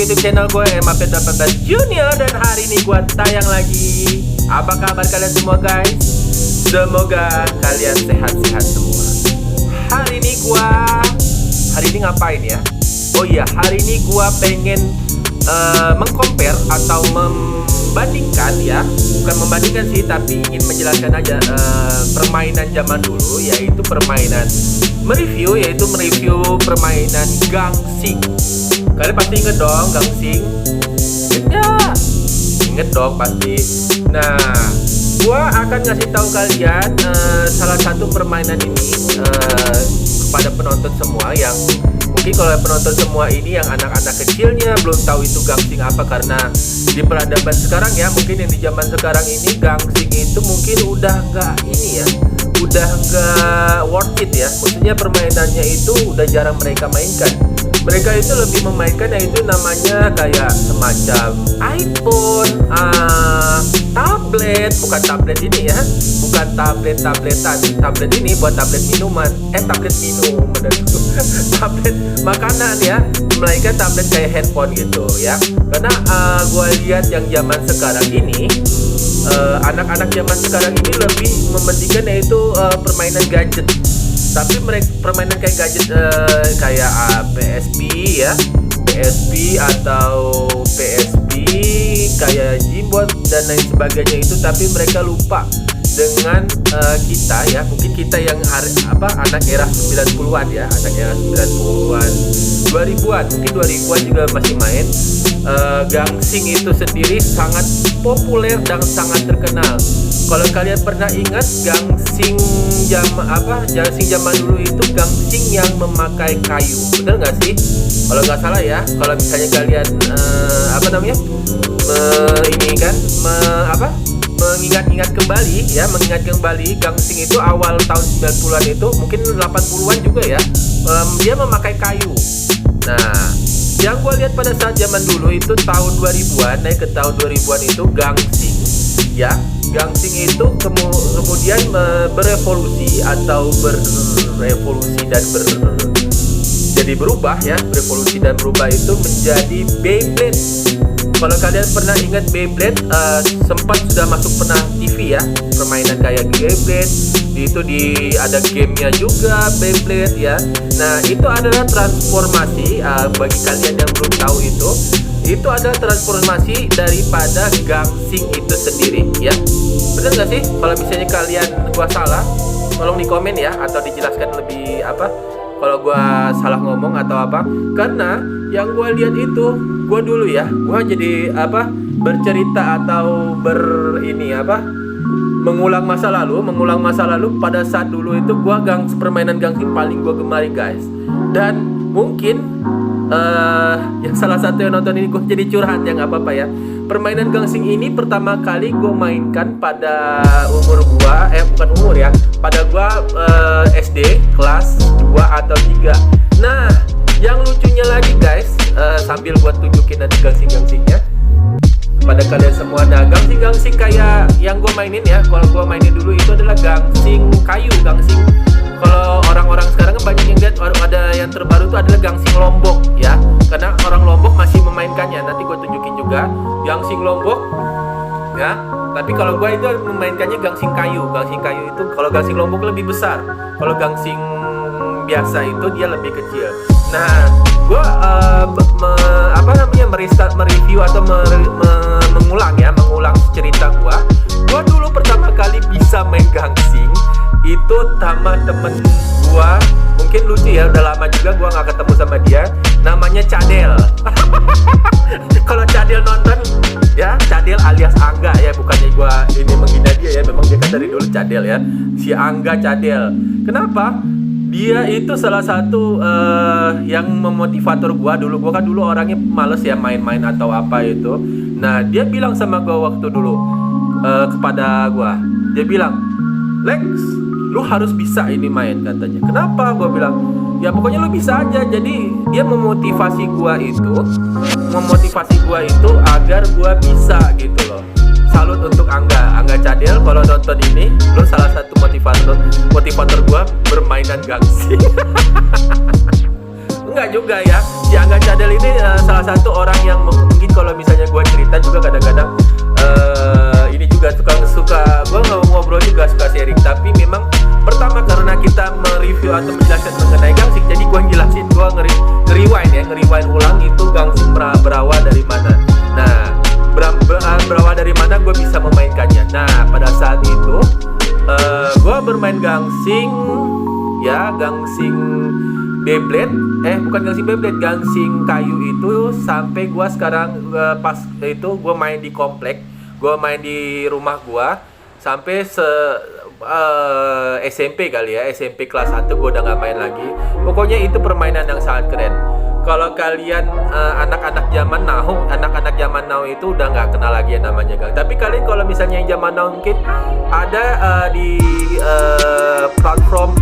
YouTube channel gue MAP18 Junior. Dan hari ini gue tayang lagi. Apa kabar kalian semua guys? Semoga kalian sehat-sehat semua. Hari ini ngapain ya? Oh iya, hari ini gue pengen mengcompare atau membandingkan ya. Bukan membandingkan sih, tapi ingin menjelaskan aja permainan zaman dulu, yaitu permainan mereview permainan gangsing. Kalian pasti inget dong gangsing? Inget dong pasti. Nah, gua akan ngasih tahu kalian salah satu permainan ini kepada penonton semua yang mungkin kalau penonton semua ini yang anak-anak kecilnya belum tahu itu gangsing apa, karena di peradaban sekarang ya, mungkin yang di zaman sekarang ini gangsing itu mungkin udah nggak ini ya, udah nggak worth it ya. Maksudnya permainannya itu udah jarang mereka mainkan. Mereka itu lebih memainkan yaitu namanya kayak semacam iPhone, tablet, bukan tablet ini ya, bukan tabletan. Tablet ini buat tablet minuman, tablet minum, tablet makanan ya, melainkan tablet kayak handphone gitu ya. Karena gue lihat yang zaman sekarang ini, anak-anak zaman sekarang ini lebih mementingkan yaitu permainan gadget. Tapi mereka permainan kayak gadget kayak PSP ya, PSP atau PSP kayak Gboard dan lain sebagainya itu, tapi mereka lupa dengan kita ya, mungkin kita yang anak era 90-an ya, anak era 90-an, 2000-an, mungkin 2000-an juga masih main. Gangsing itu sendiri sangat populer dan sangat terkenal. Kalau kalian pernah ingat gangsing zaman dulu itu gangsing yang memakai kayu, bener nggak sih? Kalau nggak salah ya, kalau misalnya kalian mengingat kembali gangsing itu awal tahun 90-an itu, mungkin 80-an juga ya, dia memakai kayu. Nah, yang gue lihat pada saat zaman dulu itu tahun 2000-an naik ke tahun 2000-an itu gangsing ya. Gangsing itu kemudian berevolusi berubah ya, berevolusi dan berubah itu menjadi Beyblade. Kalau kalian pernah ingat Beyblade, sempat sudah masuk pernah TV ya, permainan kayak Beyblade itu ada gamenya juga Beyblade ya. Nah, itu adalah transformasi, bagi kalian yang belum tahu itu adalah transformasi daripada gangsing itu sendiri ya. Bener nggak sih? Kalau misalnya kalian gua salah, tolong di komen ya, atau dijelaskan lebih kalau gua salah ngomong atau apa. Karena yang gua lihat itu, gua dulu ya, gua jadi bercerita atau mengulang masa lalu pada saat dulu itu gua permainan gangsing paling gua gemari guys. Dan mungkin yang salah satu yang nonton ini gue jadi curhat ya, nggak apa-apa ya. Permainan gangsing ini pertama kali gue mainkan pada umur gua, bukan umur ya, pada gua SD kelas 2 atau 3. Nah, yang lucunya lagi guys, sambil buat tunjukin nanti gangsing-gangsingnya pada kalian semua. Nah, gangsing-gangsing kayak yang gue mainin ya, kalau gue mainin dulu itu adalah gangsing kayu, gangsing. Kalau orang-orang sekarang kan banyak yang lihat ada yang terbaru itu adalah gangsing Lombok ya, karena orang Lombok masih memainkannya. Nanti gue tunjukin juga gangsing Lombok ya. Tapi kalau gue itu memainkannya gangsing kayu. Gangsing kayu itu kalau gangsing Lombok lebih besar, kalau gangsing biasa itu dia lebih kecil. Nah, gue mereview atau mengulang cerita gue. Gue dulu pertama kali bisa main gangsing itu sama temen gua, mungkin lucu ya, udah lama juga gua nggak ketemu sama dia, namanya Cadel. Kalau Cadel nonton ya, Cadel alias Angga ya, bukannya gua ini menghina dia ya, memang dia kan dari dulu Cadel ya, si Angga Cadel. Kenapa? Dia itu salah satu yang memotivator gua dulu. Gua kan dulu orangnya males ya main-main atau apa itu. Nah, dia bilang sama gua waktu dulu kepada gua, dia bilang, "Lex, lu harus bisa ini main," katanya. Kenapa? Gue bilang, ya pokoknya lu bisa aja. Jadi dia memotivasi gua itu agar gua bisa gitu loh. Salut untuk Angga Cadel, kalau nonton ini, lu salah satu motivator gua bermainan gangsing. Enggak juga ya. Si Angga Cadel ini salah satu orang yang mungkin kalau misalnya gue cerita juga kadang-kadang ini juga suka gue ngobrol juga, suka sharing. Tapi memang pertama karena kita mereview atau menjelaskan mengenai gangsing, jadi gue jelasin, gue nge-rewind ulang itu gangsing berawal dari mana. Nah, berawal dari mana gue bisa memainkannya. Nah, pada saat itu gue bermain gangsing Beyblade, bukan gangsing Beyblade, gangsing kayu itu sampai gue sekarang pas itu gue main di komplek, gue main di rumah gue sampai SMP kali ya, SMP kelas 1 gue udah gak main lagi. Pokoknya itu permainan yang sangat keren. Kalau kalian anak-anak zaman now itu udah nggak kenal lagi yang namanya gang. Tapi kalian kalau misalnya yang zaman now mungkin ada di platform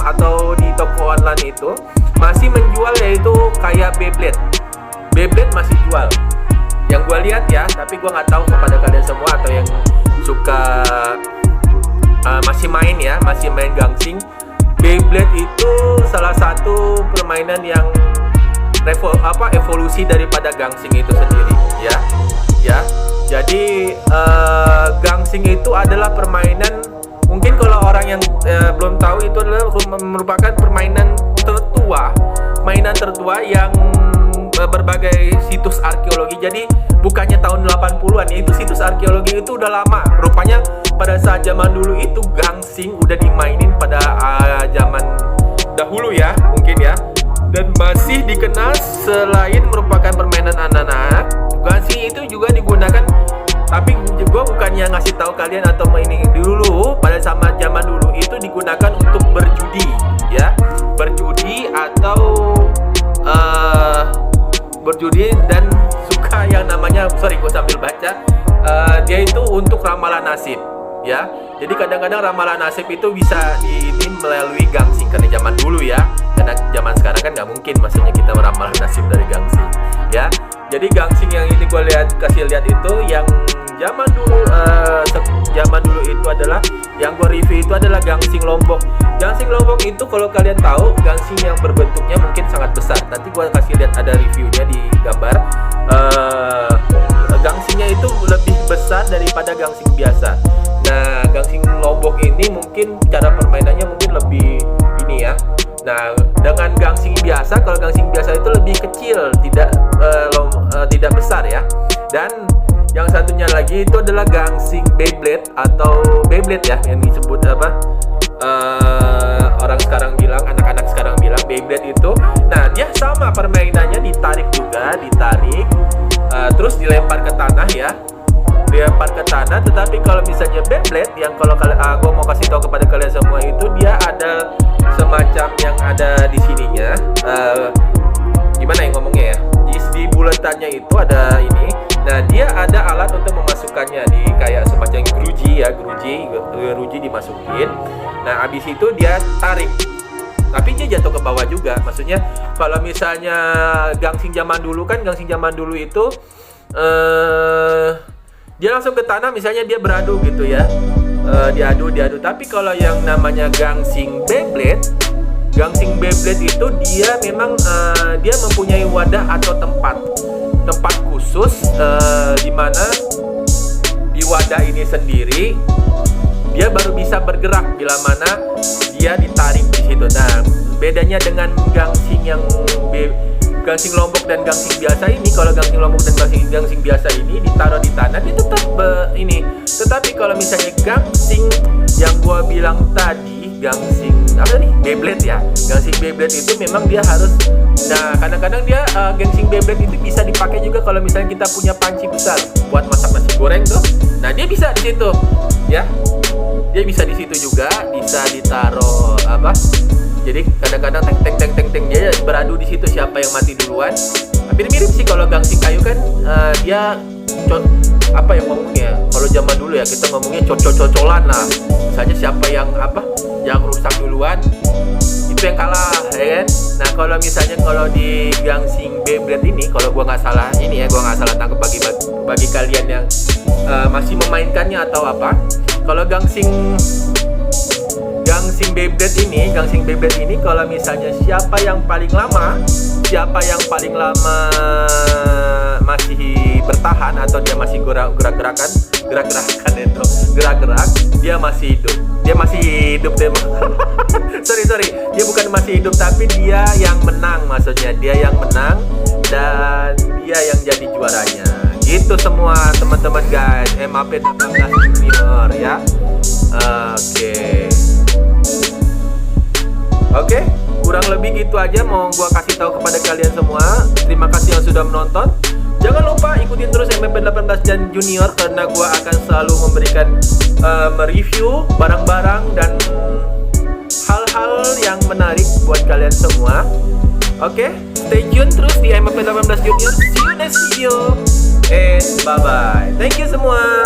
atau di toko online itu masih menjual, yaitu kayak Beyblade masih jual. Yang gue lihat ya, tapi gue nggak tahu kepada kalian semua atau yang suka masih main gangsing. Beyblade itu salah satu permainan yang evolusi daripada gangsing itu sendiri ya. Jadi gangsing itu adalah permainan, mungkin kalau orang yang belum tahu, itu adalah merupakan permainan tertua yang berbagai situs arkeologi. Jadi bukannya tahun 80-an ya, itu situs arkeologi itu udah lama. Rupanya pada saat zaman dulu itu gangsing udah dimainin pada zaman dahulu ya, mungkin ya. Dan masih dikenal selain merupakan permainan anak-anak, gangsing itu juga digunakan. Tapi gue bukannya ngasih tahu kalian atau ini dulu, pada sama zaman dulu itu digunakan untuk berjudi ya, berjudi atau berjudi dan suka yang namanya, gue sambil baca, dia itu untuk ramalan nasib ya. Jadi kadang-kadang ramalan nasib itu bisa melalui gangsing karena zaman dulu ya. Karena zaman sekarang kan nggak mungkin, maksudnya kita meramal nasib dari gangsing ya. Jadi gangsing yang ini gue kasih lihat itu yang zaman dulu itu adalah yang gue review itu adalah gangsing Lombok. Gangsing Lombok itu kalau kalian tahu gangsing yang berbentuknya mungkin sangat besar. Nanti gue kasih lihat ada reviewnya di gambar. Gangsingnya itu lebih besar daripada gangsing biasa. Nah, gangsing Lombok ini mungkin cara permainannya mungkin lebih ini ya. Nah, dengan gangsing biasa, kalau gangsing biasa itu lebih kecil, tidak besar ya. Dan yang satunya lagi itu adalah gangsing Beyblade atau Beyblade ya, yang disebut orang sekarang bilang, anak-anak sekarang bilang Beyblade itu. Nah, dia sama permainannya, ditarik, terus dilempar ke tanah ya. Dilempar ke tanah, tetapi kalau misalnya Beyblade yang kalau gue mau kasih tahu kepada kalian semua itu dia ada semacam yang ada di sininya, gimana yang ngomongnya ya, di bulatannya itu ada ini. Nah, dia ada alat untuk memasukkannya di kayak semacam geruji dimasukin. Nah, abis itu dia tarik, tapi dia jatuh ke bawah juga. Maksudnya kalau misalnya gangsing zaman dulu itu dia langsung ke tanah, misalnya dia beradu gitu ya, diadu. Tapi kalau yang namanya gangsing Beyblade itu dia memang dia mempunyai wadah atau tempat khusus, di mana di wadah ini sendiri dia baru bisa bergerak bila mana dia ditarik di situ. Nah, bedanya dengan gangsing gangsing Lombok dan gangsing biasa ini, kalau gangsing Lombok dan gangsing biasa ini ditaruh di tanah, dia tetap ini. Tetapi kalau misalnya gangsing yang gua bilang tadi, gangsing Beyblade ya, gangsing Beyblade itu memang dia harus. Nah, kadang-kadang dia gangsing Beyblade itu bisa dipakai juga kalau misalnya kita punya panci besar buat masak nasi goreng tuh. Nah, dia bisa di situ ya. Dia bisa di situ juga, bisa ditaruh jadi kadang-kadang teng dia beradu di situ siapa yang mati duluan. Mirip-mirip sih kalau gangsing kayu kan, dia yang ngomongnya, kalau zaman dulu ya kita ngomongnya cocol-cocolan lah. Misalnya siapa yang rusak duluan itu yang kalah ya kan. Nah, kalau misalnya di gangsing Beyblade ini, kalau gua nggak salah tangkap bagi kalian yang masih memainkannya atau kalau gangsing Gangsing Beyblade ini kalau misalnya siapa yang paling lama masih bertahan atau dia masih gerak-gerak, dia masih hidup sorry, dia bukan masih hidup tapi dia yang menang, maksudnya dia yang menang dan dia yang jadi juaranya. Gitu semua teman-teman guys, MAP 18 Junior ya. Oke, kurang lebih gitu aja mau gua kasih tahu kepada kalian semua. Terima kasih yang sudah menonton. Jangan lupa ikutin terus MAP 18 dan Junior karena gua akan selalu memberikan mereview barang-barang dan hal-hal yang menarik buat kalian semua. Oke, stay tune terus di MAP 18 Junior. See you next video and bye bye. Thank you semua.